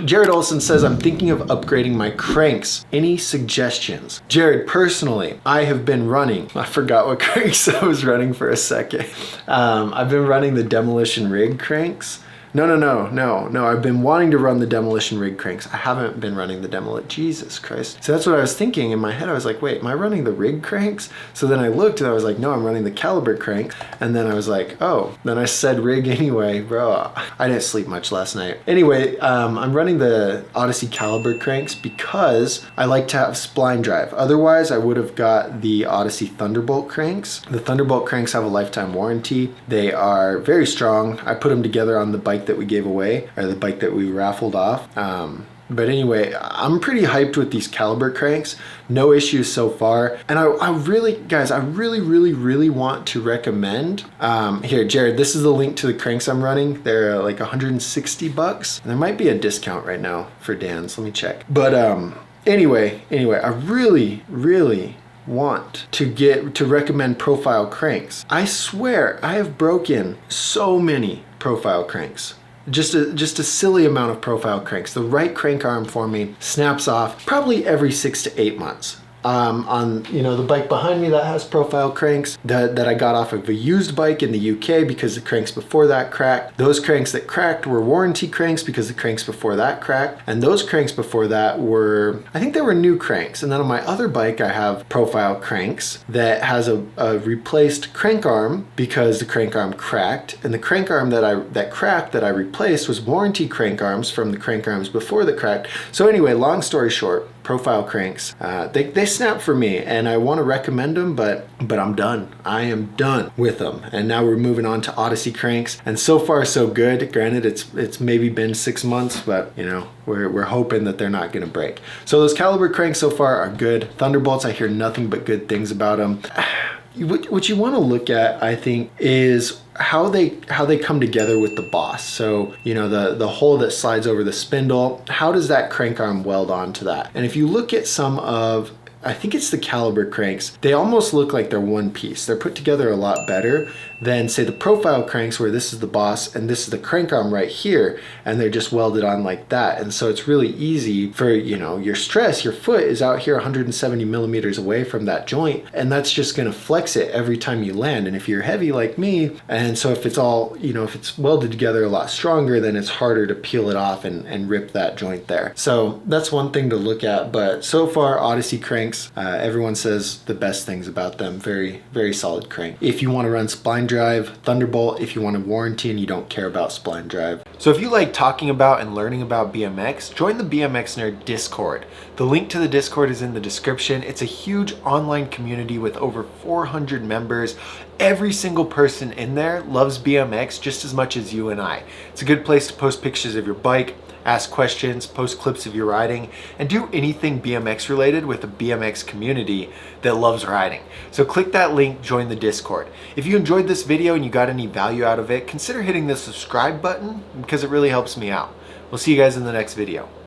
Jared Olson says, I'm thinking of upgrading my cranks. Any suggestions? Jared, personally, I have been running. I forgot what cranks I was running for a second. I've been running the Demolition rig cranks. No. I've been wanting to run the Demolition rig cranks. I haven't been running the Demolition. Jesus Christ. So that's what I was thinking in my head. I was like, wait, am I running the rig cranks? So then I looked and I was like, no, I'm running the Calibur cranks. And then I was like, oh, then I said rig anyway, bro. I didn't sleep much last night. Anyway, I'm running the Odyssey Calibur cranks because I like to have spline drive. Otherwise, I would have got the Odyssey Thunderbolt cranks. The Thunderbolt cranks have a lifetime warranty. They are very strong. I put them together on the bike that we gave away, or the bike that we raffled off. But anyway, I'm pretty hyped with these Calibur cranks. No issues so far. And I really, guys, I really want to recommend, here, Jared, this is the link to the cranks I'm running. They're like 160 bucks. And there might be a discount right now for Dan's. Let me check. But anyway, I really want to recommend profile cranks. I swear I have broken so many profile cranks. Just a silly amount of profile cranks. The right crank arm for me snaps off probably every 6 to 8 months. On the bike behind me that has profile cranks that I got off of a used bike in the UK because the cranks before that cracked. Those cranks that cracked were warranty cranks because the cranks before that cracked. And those cranks before that were, I think they were new cranks. And then on my other bike I have profile cranks that has a replaced crank arm because the crank arm cracked. And the crank arm that cracked that I replaced was warranty crank arms from the crank arms before the cracked. So anyway, long story short, profile cranks, they snap for me and I want to recommend them, but I'm done. I am done with them. And now we're moving on to Odyssey cranks, and so far so good. Granted, it's maybe been 6 months, but we're hoping that they're not gonna break. So those Calibur cranks so far are good. Thunderbolts, I hear nothing but good things about them. What you want to look at, I think, is how they come together with the boss. So, the hole that slides over the spindle, how does that crank arm weld onto that? And if you look at some of, I think it's the Calibur cranks, they almost look like they're one piece. They're put together a lot better than, say, the profile cranks where this is the boss and this is the crank arm right here, and they're just welded on like that. And so it's really easy for, your stress, your foot is out here 170 millimeters away from that joint, and that's just gonna flex it every time you land. And if you're heavy like me, and so if it's all, if it's welded together a lot stronger, then it's harder to peel it off and rip that joint there. So that's one thing to look at. But so far, Odyssey cranks, everyone says the best things about them. Very, very solid crank. If you want to run spline drive, Thunderbolt. If you want a warranty and you don't care about spline drive. So if you like talking about and learning about BMX, join the BMX Nerd Discord. The link to the Discord is in the description. It's a huge online community with over 400 members. Every single person in there loves BMX just as much as you and I. It's a good place to post pictures of your bike, ask questions, post clips of your riding, and do anything BMX related with a BMX community that loves riding. So click that link, join the Discord. If you enjoyed this video and you got any value out of it, consider hitting the subscribe button because it really helps me out. We'll see you guys in the next video.